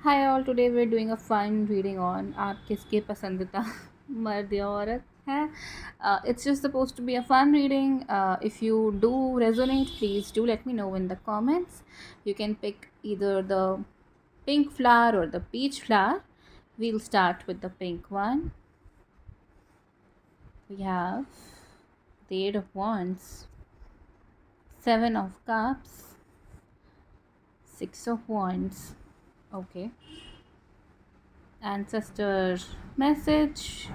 Hi all, today we're doing a fun reading on आप किसके पसंदीदा मर्द या औरत है. It's just supposed to be a fun reading. If you do resonate, please do let me know in the comments. You can pick either the pink flower or the peach flower. We'll start with the pink one. We have the Eight of Wands, Seven of Cups, Six of Wands. Okay. Ancestor message: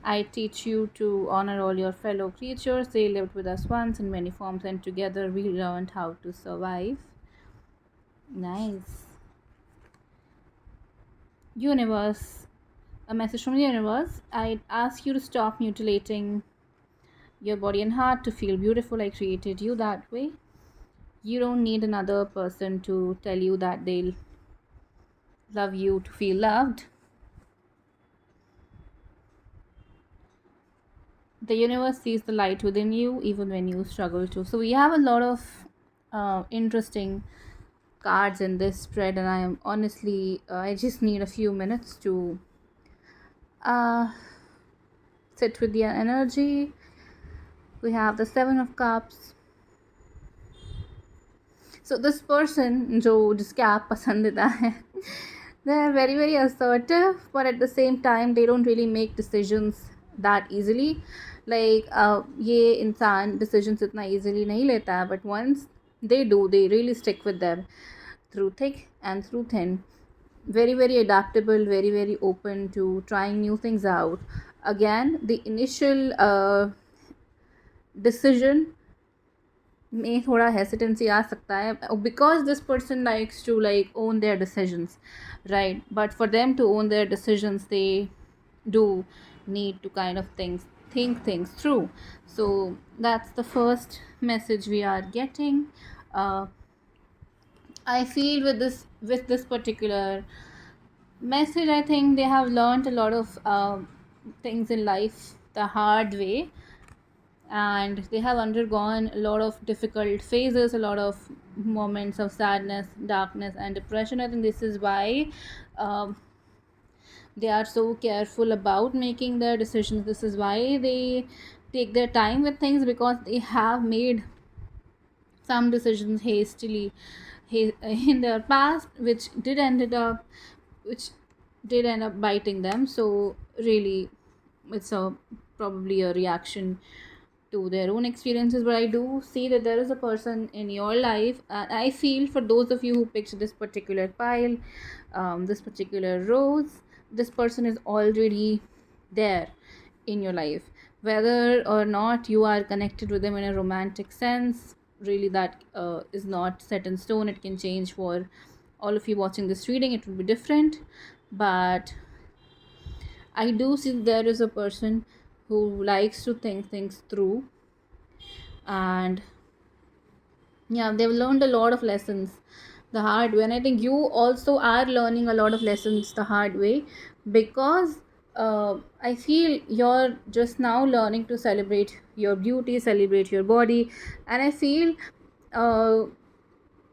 I teach you to honor all your fellow creatures. They lived with us once in many forms, and together we learned how to survive. Nice. Universe. A message from the universe. I ask you to stop mutilating your body and heart to feel beautiful. I created you that way. You don't need another person to tell you that they'll love you to feel loved. The universe sees the light within you even when you struggle to. So we have a lot of interesting cards in this spread, and I am honestly I just need a few minutes to uh, sit with the energy. We have the Seven of Cups. So this person जो जिसके आप पसंदीदा है, they are very very assertive, but at the same time they don't really make decisions that easily. Like ये इंसान decisions इतना easily नहीं लेता है, but once they do, they really stick with them through thick and through thin. Very very adaptable, very very open to trying new things out. Again, the initial decision में थोड़ा hesitancy आ सकता है because this person likes to like own their decisions, right? But for them to own their decisions, they do need to kind of think things through. So that's the first message we are getting. I feel with this particular message, I think they have learned a lot of things in life the hard way, and they have undergone a lot of difficult phases, a lot of moments of sadness, darkness, and depression. I think this is why um, they are so careful about making their decisions. This is why they take their time with things, because they have made some decisions hastily in their past, which did end up biting them. So really, it's a probably a reaction to their own experiences. But I do see that there is a person in your life, and I feel for those of you who picked this particular pile, this particular rose, this person is already there in your life. Whether or not you are connected with them in a romantic sense, really that is not set in stone. It can change for all of you watching this reading. It will be different, but I do see there is a person who likes to think things through, and yeah, they've learned a lot of lessons the hard way. And I think you also are learning a lot of lessons the hard way, because I feel you're just now learning to celebrate your beauty, celebrate your body. And I feel uh,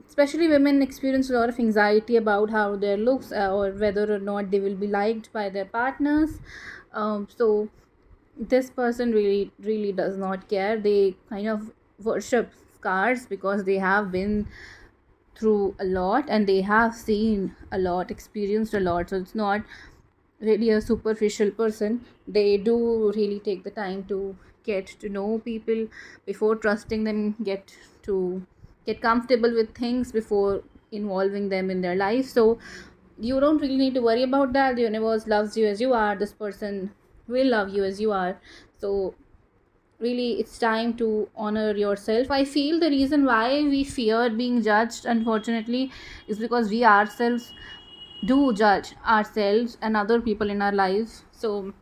especially women experience a lot of anxiety about how their looks, or whether or not they will be liked by their partners. So this person really does not care. They kind of worship scars because they have been through a lot, and they have seen a lot, experienced a lot. So it's not really a superficial person. They do really take the time to get to know people before trusting them, get comfortable with things before involving them in their life. So you don't really need to worry about that. The universe loves you as you are. This person will love you as you are. So really, it's time to honor yourself. I feel the reason why we fear being judged, unfortunately, is because we ourselves do judge ourselves and other people in our lives. So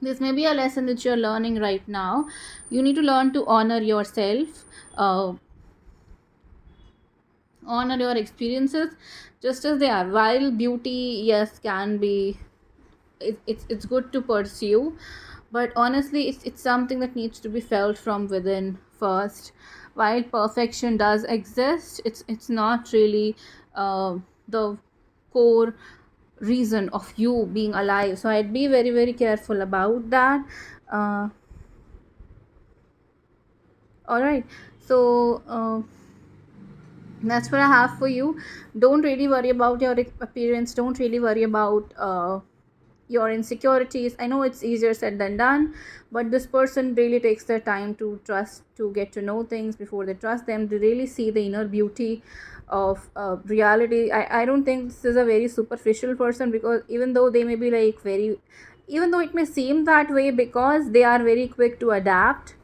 this may be a lesson that you're learning right now. You need to learn to honor yourself, honor your experiences just as they are. While beauty, yes, can be, it's good to pursue, but honestly it's something that needs to be felt from within first. While perfection does exist, it's not really the core reason of you being alive. So I'd be very, very careful about that. uh, all right. So that's what I have for you. Don't really worry about your appearance. Don't really worry about your insecurities. I know it's easier said than done, but this person really takes their time to trust, to get to know things before they trust them, to really see the inner beauty of reality. I don't think this is a very superficial person, because even though they may be like very, even though it may seem that way, because they are very quick to adapt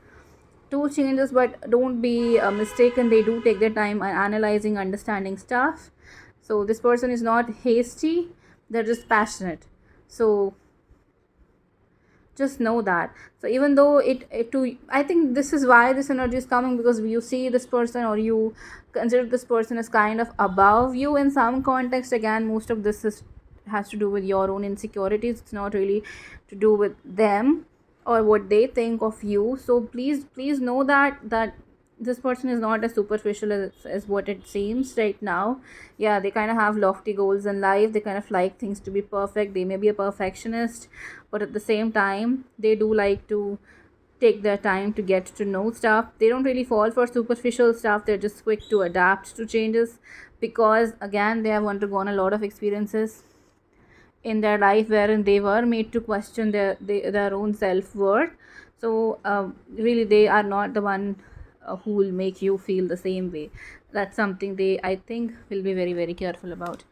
to changes, but don't be mistaken, they do take their time analyzing, understanding stuff. So this person is not hasty, they're just passionate. So just know that. So even though it to, I think this is why this energy is coming, because you see this person, or you consider this person as kind of above you in some context. Again, most of this is has to do with your own insecurities. It's not really to do with them or what they think of you. So please know that this person is not as superficial as what it seems right now. Yeah, they kind of have lofty goals in life. They kind of like things to be perfect. They may be a perfectionist, but at the same time they do like to take their time to get to know stuff. They don't really fall for superficial stuff. They're just quick to adapt to changes, because again, they have undergone a lot of experiences in their life wherein they were made to question their own self-worth. So really they are not the one who will make you feel the same way. That's something they, I think, will be very, very careful about.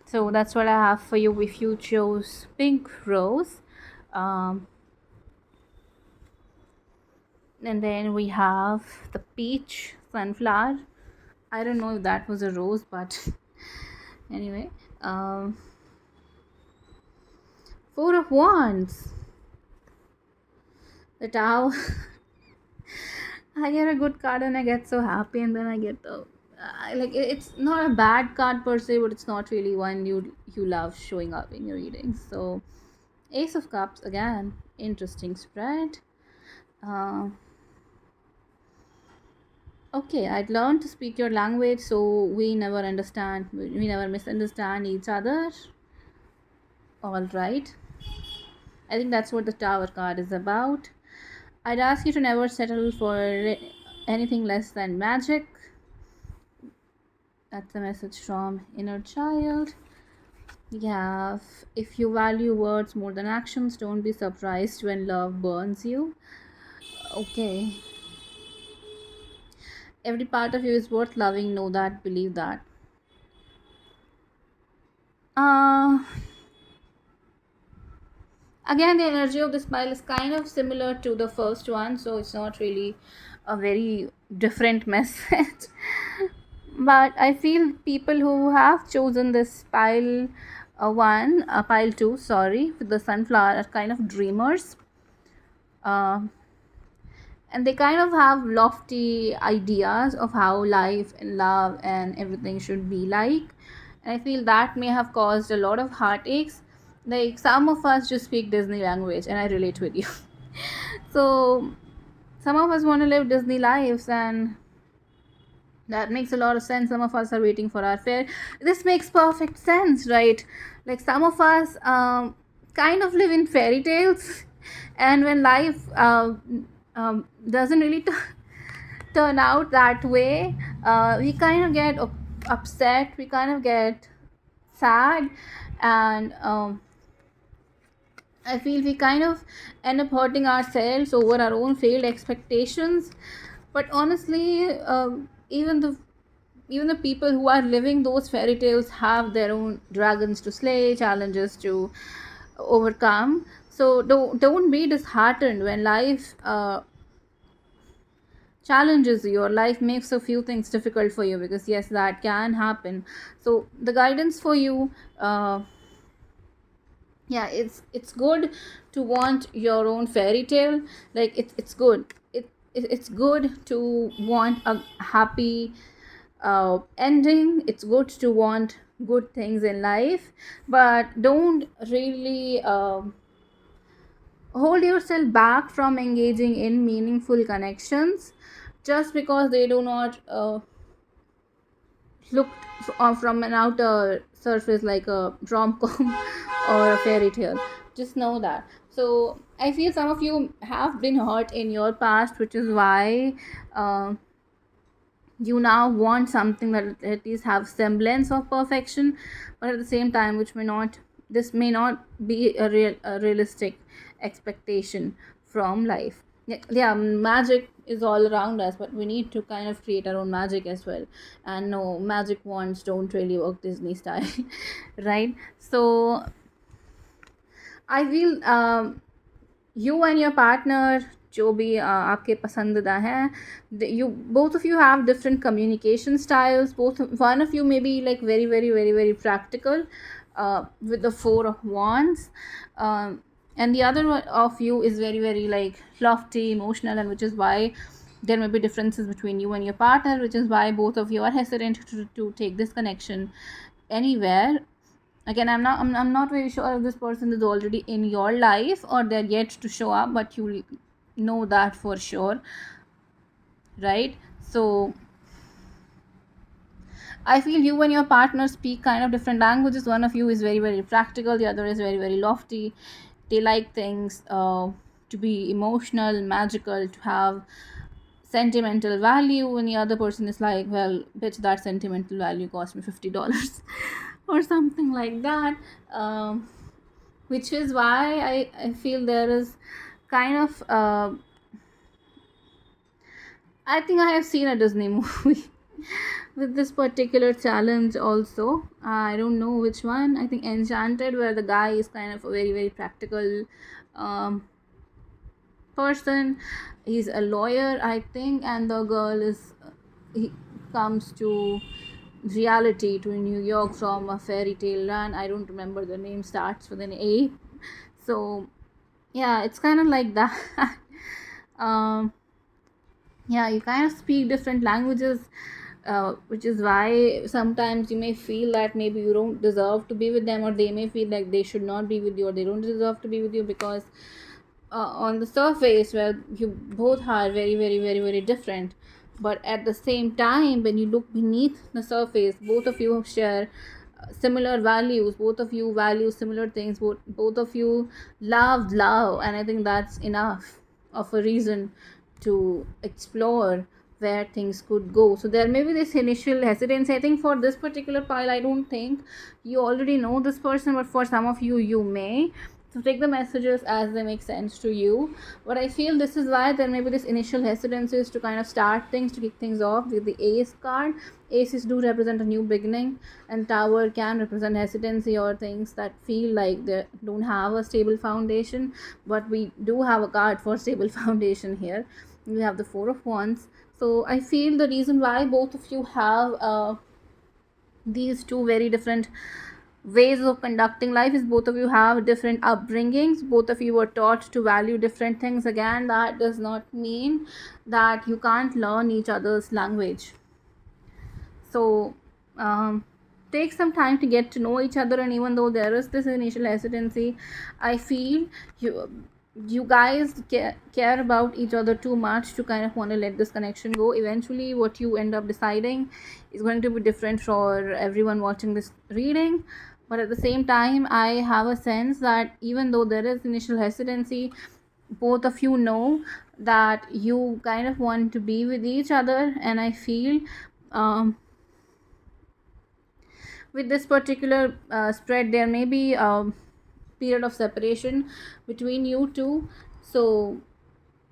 So that's what I have for you if you chose pink rose. um, and then we have the peach sunflower. I don't know if that was a rose, but anyway. Four of wands, the tower. I get a good card and I get so happy, and then I get the like it's not a bad card per se, but it's not really one you love showing up in your readings. So Ace of Cups again, interesting spread. Uh, okay, I'd learned to speak your language, so we never misunderstand each other. All right, I think that's what the Tower card is about. I'd ask you to never settle for anything less than magic. That's a message from inner child. Yeah, if you value words more than actions, don't be surprised when love burns you. Okay. Every part of you is worth loving. Know that, believe that. Uh, Again, the energy of the smile is kind of similar to the first one, so it's not really a very different message. But I feel people who have chosen this pile two, sorry, with the sunflower, are kind of dreamers. Uh, and they kind of have lofty ideas of how life and love and everything should be like. And I feel that may have caused a lot of heartaches. Like some of us just speak Disney language, and I relate with you. So some of us want to live Disney lives, and that makes a lot of sense. Some of us are waiting for our fare. This makes perfect sense, right? Like some of us kind of live in fairy tales, and when life doesn't really turn out that way, we kind of get upset, we kind of get sad, and I feel we kind of end up hurting ourselves over our own failed expectations. But honestly, even the people who are living those fairy tales have their own dragons to slay, challenges to overcome. So don't be disheartened when life challenges you, or life makes a few things difficult for you, because yes, that can happen. So the guidance for you, yeah, it's good to want your own fairy tale. Like it's good, it's good to want a happy ending. It's good to want good things in life, but don't really hold yourself back from engaging in meaningful connections just because they do not look from an outer surface like a rom-com or a fairy tale. Just know that. So I feel some of you have been hurt in your past, which is why you now want something that at least have semblance of perfection, but at the same time, which may not, this may not be a realistic expectation from life. Yeah, magic is all around us, but we need to kind of create our own magic as well. And no, magic wands don't really work Disney style. Right? So I feel you and your partner जो भी आपके पसंदीदा हैं, you both of you have different communication styles. Both one of you may be like very very very very practical with the four of wands, and the other one of you is very very like lofty, emotional, and which is why there may be differences between you and your partner, which is why both of you are hesitant to take this connection anywhere. Again, I'm not very sure if this person is already in your life or they're yet to show up, but you know that for sure, right? So I feel you and your partner speak kind of different languages. One of you is very very practical, the other is very very lofty. They like things to be emotional, magical, to have sentimental value, and the other person is like, well, bitch, that sentimental value cost me $50 or something like that. Which is why I feel there is kind of I think I have seen a Disney movie with this particular challenge also. I don't know which one. I think Enchanted, where the guy is kind of a very very practical um, person. He's a lawyer, I think, and the girl is he comes to reality to New York from a fairy tale run. I don't remember the name. Starts with an A. So yeah, it's kind of like that. um, yeah, you kind of speak different languages, which is why sometimes you may feel that maybe you don't deserve to be with them, or they may feel like they should not be with you, or they don't deserve to be with you because on the surface, well, you both are very very very very different, but at the same time, when you look beneath the surface, both of you share similar values, both of you value similar things, both of you love, and I think that's enough of a reason to explore where things could go. So there may be this initial hesitancy. I think for this particular pile, I don't think you already know this person, but for some of you, you may. So take the messages as they make sense to you. But I feel this is why there may be this initial hesitancies to kind of start things, to kick things off with the Ace card. Aces do represent a new beginning, and Tower can represent hesitancy or things that feel like they don't have a stable foundation. But we do have a card for stable foundation here. We have the Four of Wands. So I feel the reason why both of you have these two very different ways of conducting life is both of you have different upbringings, both of you were taught to value different things. Again, that does not mean that you can't learn each other's language. So take some time to get to know each other, and even though there is this initial hesitancy, I feel you guys care about each other too much to kind of want to let this connection go. Eventually what you end up deciding is going to be different for everyone watching this reading, but at the same time, I have a sense that even though there is initial hesitancy, both of you know that you kind of want to be with each other, and I feel with this particular spread, there may be a period of separation between you two. So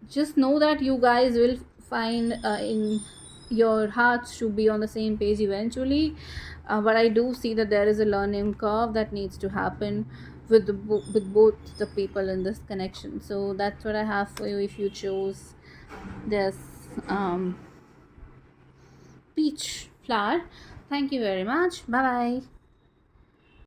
just know that you guys will find in your hearts to be on the same page eventually, but I do see that there is a learning curve that needs to happen with with both the people in this connection. So that's what I have for you if you chose this peach flower. Thank you very much. Bye bye.